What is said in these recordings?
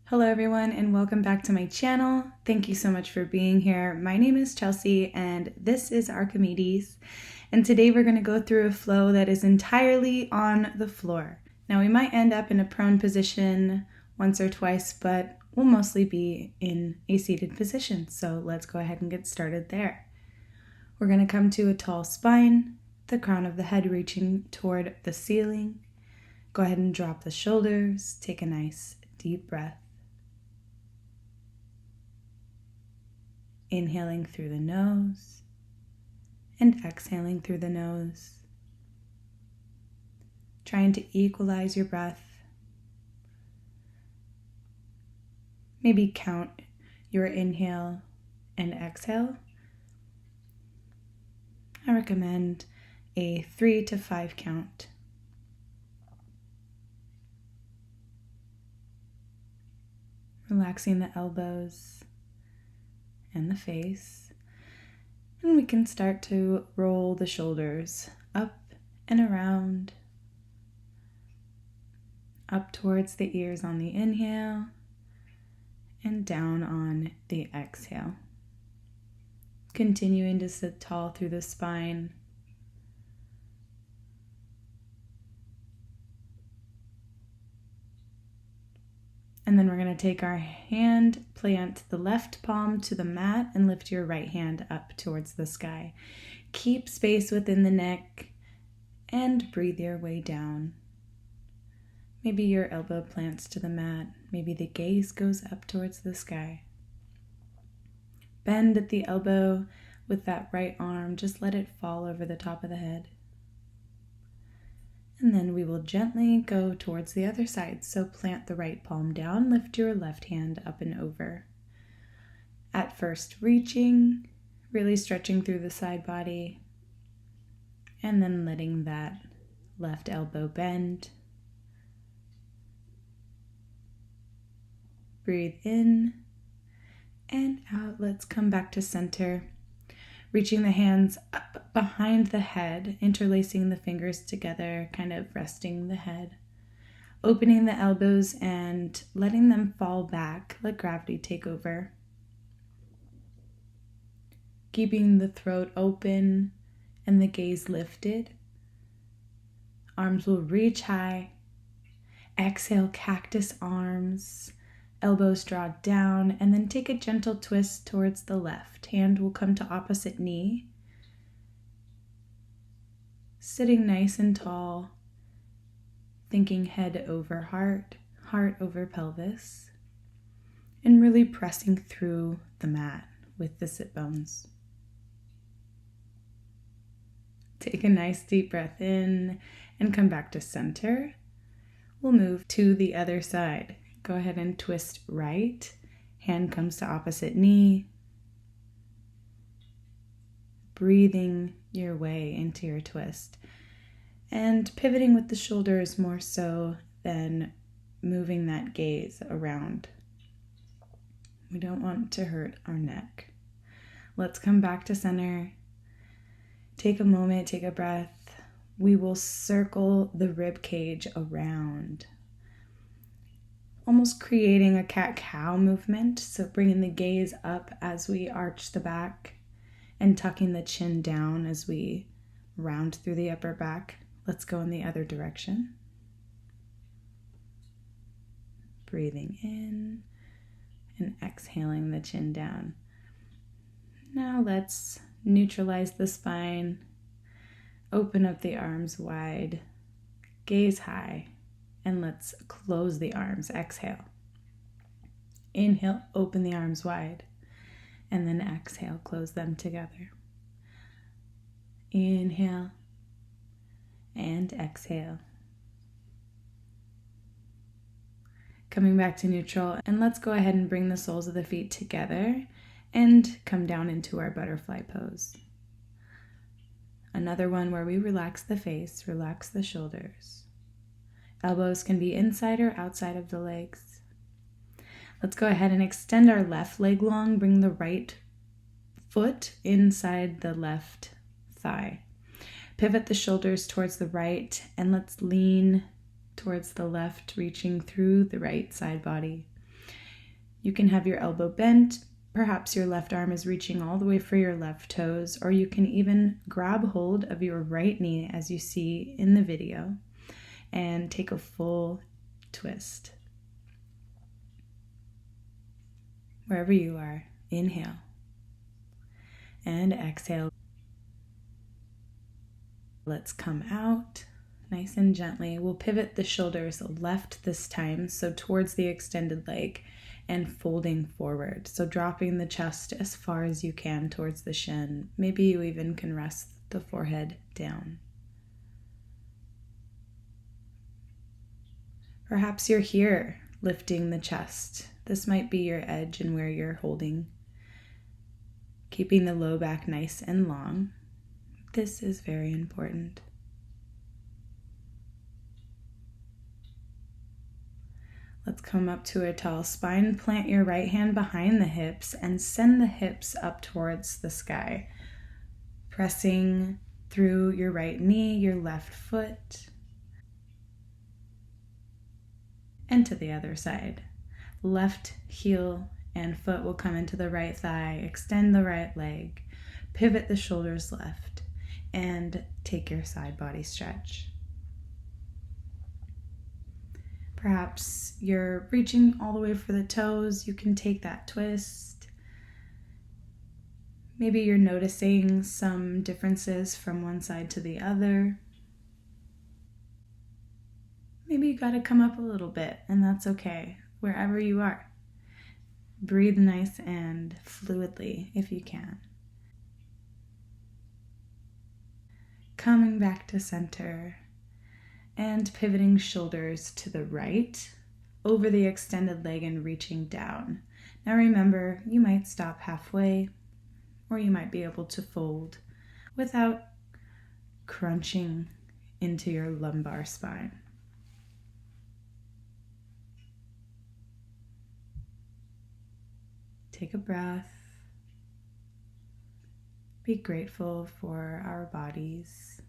Hello everyone and welcome back to my channel. Thank you so much for being here. My name is Chelsie and this is Archimedes. And today we're going to go through a flow that is entirely on the floor. Now we might end up in a prone position once or twice, but we'll mostly be in a seated position. So let's go ahead and get started there. We're going to come to a tall spine, the crown of the head reaching toward the ceiling. Go ahead and drop the shoulders. Take a nice deep breath. Inhaling through the nose and exhaling through the nose. Trying to equalize your breath. Maybe count your inhale and exhale. I recommend a 3 to 5 count. Relaxing the elbows and the face. And we can start to roll the shoulders up and around, up towards the ears on the inhale and down on the exhale. Continuing to sit tall through the spine. And then we're going to take our hand, plant the left palm to the mat, and lift your right hand up towards the sky. Keep space within the neck and breathe your way down. Maybe your elbow plants to the mat. Maybe the gaze goes up towards the sky. Bend at the elbow with that right arm. Just let it fall over the top of the head. And then we will gently go towards the other side. So plant the right palm down, lift your left hand up and over. At first reaching, really stretching through the side body, and then letting that left elbow bend. Breathe in and out. Let's come back to center. Reaching the hands up behind the head, interlacing the fingers together, kind of resting the head. Opening the elbows and letting them fall back, let gravity take over. Keeping the throat open and the gaze lifted. Arms will reach high. Exhale, cactus arms. Elbows draw down, and then take a gentle twist towards the left. Hand will come to opposite knee. Sitting nice and tall, thinking head over heart, heart over pelvis, and really pressing through the mat with the sit bones. Take a nice deep breath in and come back to center. We'll move to the other side. Go ahead and twist right. Hand comes to opposite knee. Breathing your way into your twist. And pivoting with the shoulders more so than moving that gaze around. We don't want to hurt our neck. Let's come back to center. Take a moment, take a breath. We will circle the rib cage around. Almost creating a cat-cow movement, so bringing the gaze up as we arch the back and tucking the chin down as we round through the upper back. Let's go in the other direction. Breathing in and exhaling the chin down. Now let's neutralize the spine, open up the arms wide, gaze high. And let's close the arms. Exhale. Inhale, open the arms wide. And then exhale, close them together. Inhale and exhale. Coming back to neutral. And let's go ahead and bring the soles of the feet together and come down into our butterfly pose. Another one where we relax the face, relax the shoulders. Elbows can be inside or outside of the legs. Let's go ahead and extend our left leg long. Bring the right foot inside the left thigh. Pivot the shoulders towards the right and let's lean towards the left, reaching through the right side body. You can have your elbow bent. Perhaps your left arm is reaching all the way for your left toes, or you can even grab hold of your right knee as you see in the video and take a full twist. Wherever you are, inhale and exhale. Let's come out nice and gently. We'll pivot the shoulders left this time, so towards the extended leg, and folding forward. So dropping the chest as far as you can towards the shin. Maybe you even can rest the forehead down. Perhaps you're here lifting the chest. This might be your edge and where you're holding. Keeping the low back nice and long. This is very important. Let's come up to a tall spine. Plant your right hand behind the hips and send the hips up towards the sky. Pressing through your right knee, your left foot, and to the other side. Left heel and foot will come into the right thigh. Extend the right leg. Pivot the shoulders left. And take your side body stretch. Perhaps you're reaching all the way for the toes. You can take that twist. Maybe you're noticing some differences from one side to the other. Maybe you got to come up a little bit, and that's okay, wherever you are. Breathe nice and fluidly if you can. Coming back to center and pivoting shoulders to the right over the extended leg and reaching down. Now remember, you might stop halfway or you might be able to fold without crunching into your lumbar spine. Take a breath. Be grateful for our bodies,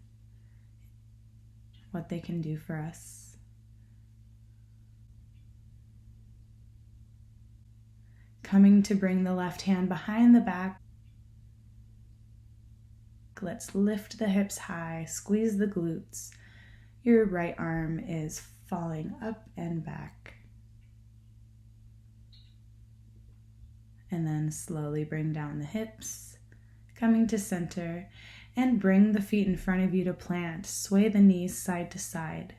what they can do for us. Coming to bring the left hand behind the back. Let's lift the hips high, squeeze the glutes. Your right arm is falling up and back. And then slowly bring down the hips, coming to center, and bring the feet in front of you to plant. Sway the knees side to side.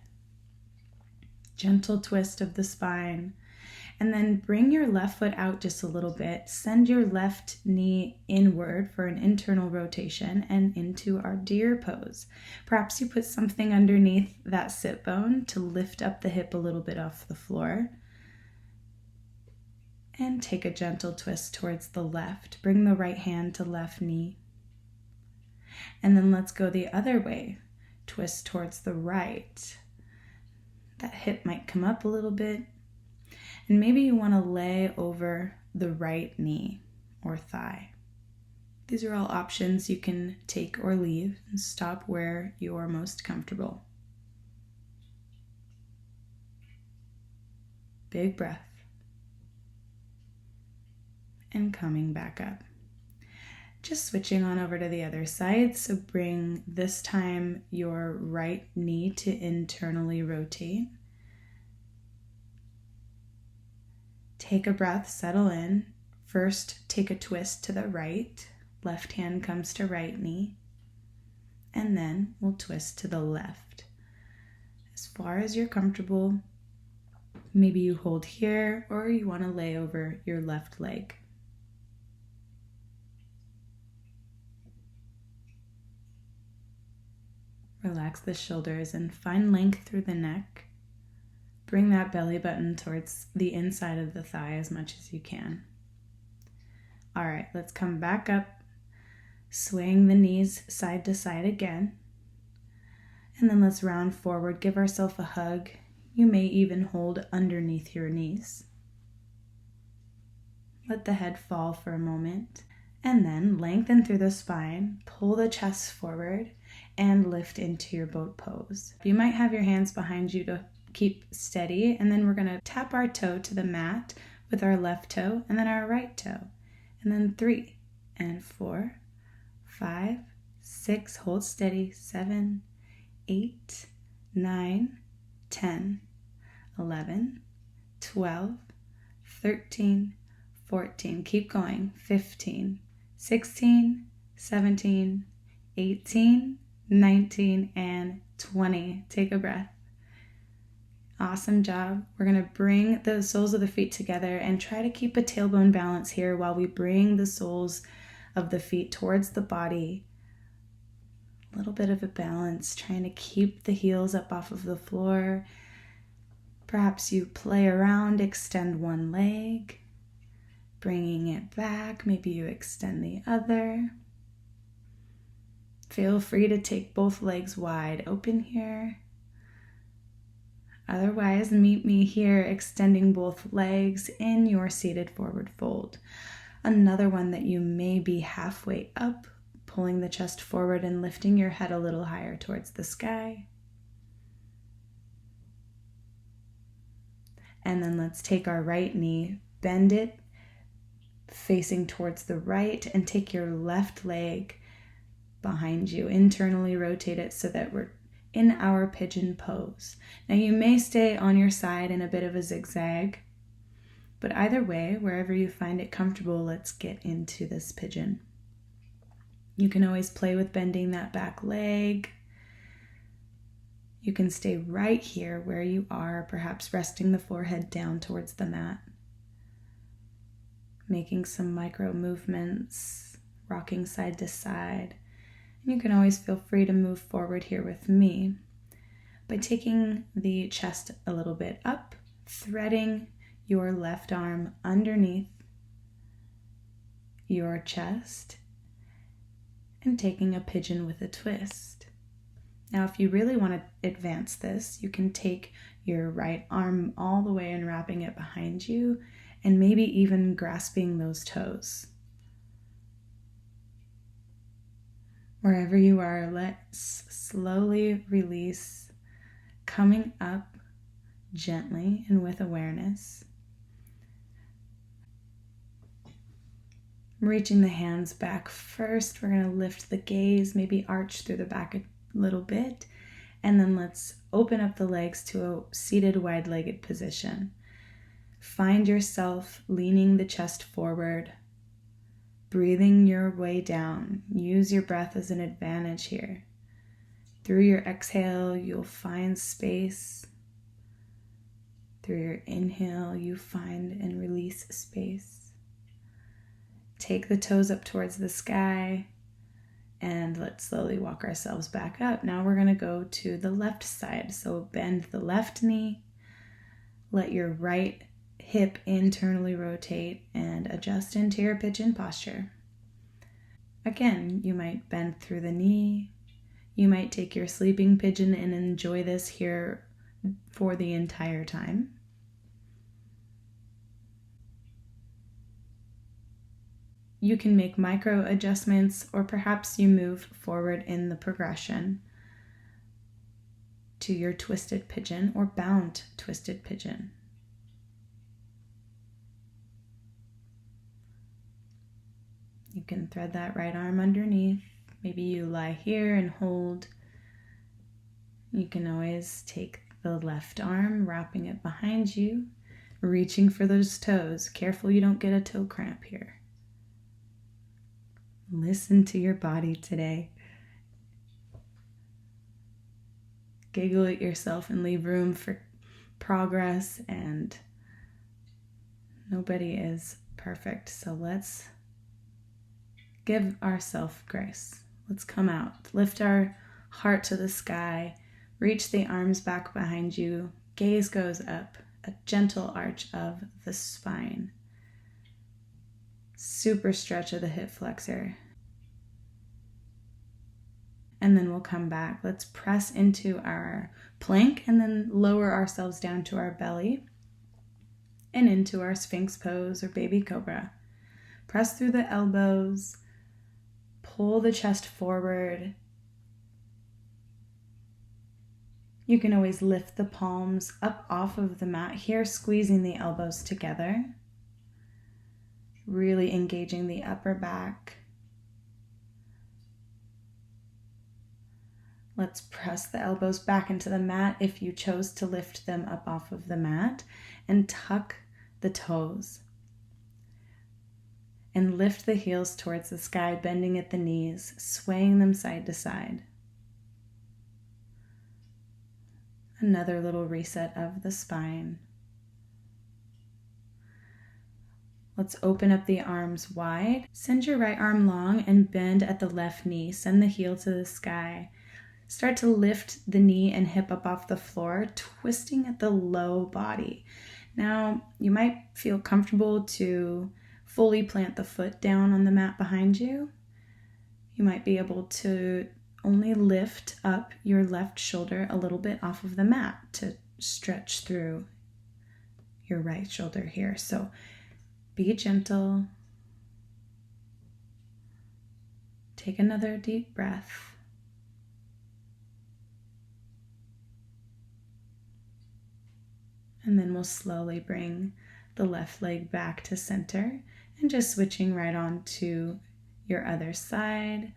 Gentle twist of the spine. And then bring your left foot out just a little bit. Send your left knee inward for an internal rotation and into our deer pose. Perhaps you put something underneath that sit bone to lift up the hip a little bit off the floor. And take a gentle twist towards the left. Bring the right hand to left knee. And then let's go the other way. Twist towards the right. That hip might come up a little bit. And maybe you want to lay over the right knee or thigh. These are all options you can take or leave and stop where you are most comfortable. Big breath. And coming back up. Just switching on over to the other side. So bring this time your right knee to internally rotate. Take a breath, settle in. First, take a twist to the right. Left hand comes to right knee. And then we'll twist to the left. As far as you're comfortable, maybe you hold here or you want to lay over your left leg. Relax the shoulders and find length through the neck. Bring that belly button towards the inside of the thigh as much as you can. All right, let's come back up, swaying the knees side to side again. And then let's round forward, give ourselves a hug. You may even hold underneath your knees. Let the head fall for a moment. And then lengthen through the spine, pull the chest forward, and lift into your boat pose. You might have your hands behind you to keep steady, and then we're going to tap our toe to the mat with our left toe and then our right toe. And then 3 and 4, 5, 6, hold steady, 7, 8, 9, 10, 11, 12, 13, 14, keep going, 15, 16, 17, 18, 19, and 20. Take a breath. Awesome job. We're going to bring the soles of the feet together and try to keep a tailbone balance here while we bring the soles of the feet towards the body. A little bit of a balance, trying to keep the heels up off of the floor. Perhaps you play around, extend one leg, bringing it back. Maybe you extend the other. Feel free to take both legs wide open here. Otherwise, meet me here, extending both legs in your seated forward fold. Another one that you may be halfway up, pulling the chest forward and lifting your head a little higher towards the sky. And then let's take our right knee, bend it, facing towards the right, and take your left leg behind you. Internally rotate it so that we're in our pigeon pose. Now you may stay on your side in a bit of a zigzag, but either way, wherever you find it comfortable, let's get into this pigeon. You can always play with bending that back leg. You can stay right here where you are, perhaps resting the forehead down towards the mat. Making some micro movements, rocking side to side. And you can always feel free to move forward here with me by taking the chest a little bit up, threading your left arm underneath your chest, and taking a pigeon with a twist. Now, if you really want to advance this, you can take your right arm all the way and wrapping it behind you, and maybe even grasping those toes. Wherever you are, let's slowly release, coming up gently and with awareness. Reaching the hands back first, we're going to lift the gaze, maybe arch through the back a little bit, and then let's open up the legs to a seated wide-legged position. Find yourself leaning the chest forward, breathing your way down. Use your breath as an advantage here. Through your exhale, you'll find space. Through your inhale, you find and release space. Take the toes up towards the sky, and let's slowly walk ourselves back up. Now we're going to go to the left side. So bend the left knee, let your right hip internally rotate and adjust into your pigeon posture. Again, you might bend through the knee. You might take your sleeping pigeon and enjoy this here for the entire time. You can make micro adjustments, or perhaps you move forward in the progression to your twisted pigeon or bound twisted pigeon. You can thread that right arm underneath. Maybe you lie here and hold. You can always take the left arm, wrapping it behind you, reaching for those toes. Careful you don't get a toe cramp here. Listen to your body today. Giggle at yourself and leave room for progress, and nobody is perfect. So let's give ourselves grace. Let's come out. Lift our heart to the sky. Reach the arms back behind you. Gaze goes up. A gentle arch of the spine. Super stretch of the hip flexor. And then we'll come back. Let's press into our plank and then lower ourselves down to our belly and into our Sphinx pose or baby cobra. Press through the elbows. Pull the chest forward. You can always lift the palms up off of the mat here, squeezing the elbows together. really engaging the upper back. Let's press the elbows back into the mat if you chose to lift them up off of the mat, and tuck the toes. And lift the heels towards the sky, bending at the knees, swaying them side to side. Another little reset of the spine. Let's open up the arms wide. Send your right arm long and bend at the left knee. Send the heel to the sky. Start to lift the knee and hip up off the floor, twisting at the low body. Now, you might feel comfortable to fully plant the foot down on the mat behind you. You might be able to only lift up your left shoulder a little bit off of the mat to stretch through your right shoulder here. So be gentle. Take another deep breath. And then we'll slowly bring the left leg back to center and just switching right on to your other side.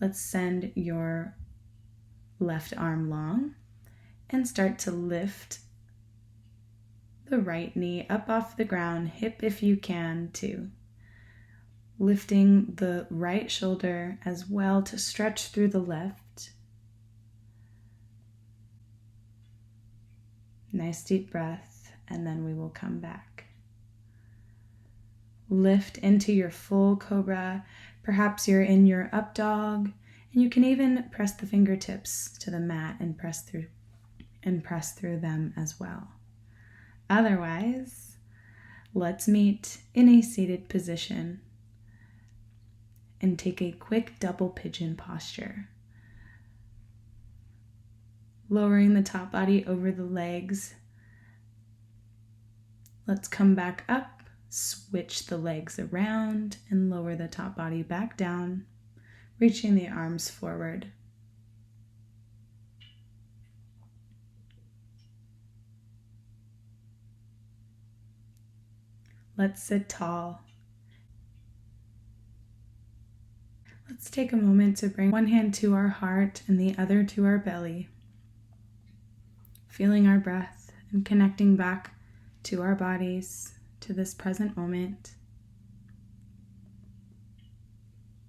Let's send your left arm long and start to lift the right knee up off the ground, hip if you can too. Lifting the right shoulder as well to stretch through the left. Nice deep breath, and then we will come back. Lift into your full cobra. Perhaps you're in your up dog, and you can even press the fingertips to the mat and press through them as well. Otherwise, let's meet in a seated position and take a quick double pigeon posture. Lowering the top body over the legs. Let's come back up, switch the legs around, and lower the top body back down, reaching the arms forward. Let's sit tall. Let's take a moment to bring one hand to our heart and the other to our belly. Feeling our breath and connecting back to our bodies, to this present moment.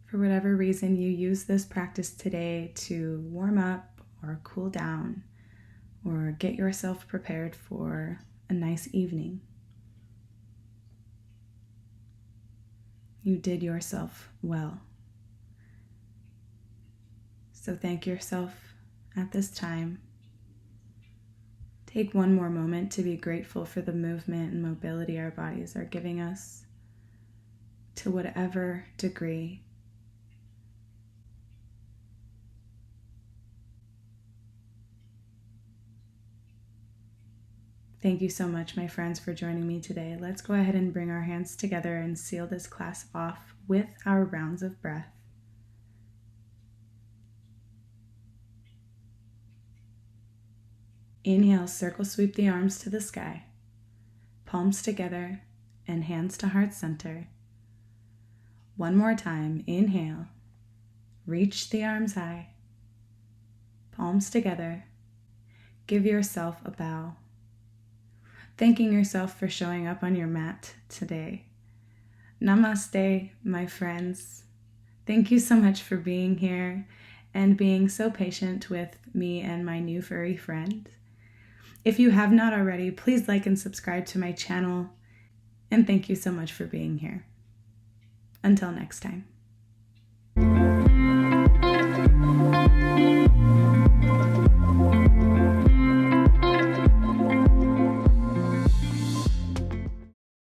For whatever reason you use this practice today to warm up or cool down or get yourself prepared for a nice evening. You did yourself well. So thank yourself at this time. Take one more moment to be grateful for the movement and mobility our bodies are giving us to whatever degree. Thank you so much, my friends, for joining me today. Let's go ahead and bring our hands together and seal this class off with our rounds of breath. Inhale, circle sweep the arms to the sky, palms together and hands to heart center. One more time, inhale, reach the arms high, palms together, give yourself a bow. Thanking yourself for showing up on your mat today. Namaste, my friends. Thank you so much for being here and being so patient with me and my new furry friend. If you have not already, please like and subscribe to my channel. And thank you so much for being here. Until next time.